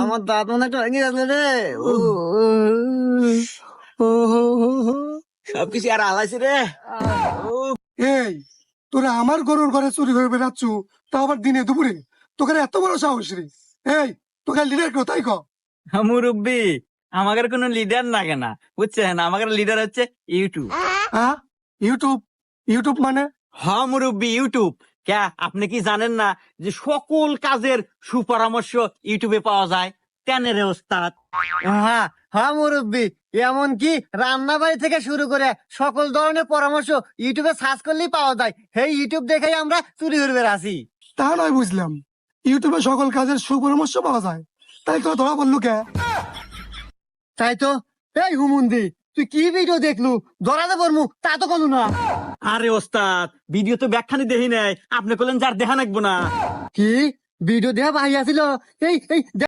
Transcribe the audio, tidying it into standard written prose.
আমার দাঁত মনে একটা ভেঙে যাচ্ছে রে। সবকিছু আর আলাইছে রে। এই তোরা আমার গরুর ঘরে চুরি করে বেড়াচ্ছ, তা আবার দিনে দুপুরে, তোকে এত বড় সাহস রে? এই তোকে লিডার কেউ তাই কর? মুরব্বী, আমাদের কোনো লিডার লাগে না, বুঝছেন? আমাদের লিডার হচ্ছে ইউটিউব। হ্যাঁ, ইউটিউব? ইউটিউব মানে? হ্যাঁ মুরব্বী, ইউটিউব। কে আপনি কি জানেন না যে সকল কাজের সুপরামর্শ ইউটিউবে পাওয়া যায়? কেন রে ওস্তাদ? হ্যাঁ হ্যাঁ মুরব্বী, এমনকি রান্না বাড়ি থেকে শুরু করে সকল ধরনের পরামর্শ ইউটিউবে সার্চ করলেই পাওয়া যায়। সেই ইউটিউব দেখেই আমরা চুরি করে বেড়াছি। তা নয় বুঝলাম, ইউটিউবে সকল কাজের সুপরামর্শ পাওয়া যায়, তাই তো ধরা বললু কে? তাই তো। এই হুমুন্দি, তুই কি ভিডিও দেখলু? ধরাতে পারমু তা তো কোনো না। আরে ওস্তাদ, ভিডিও তো ব্যাখ্যানি দেখি নাই, আপনি বললেন যার দেখা নাকবো না। কি ভিডিও দেয়া ভাই আছিল? এই এই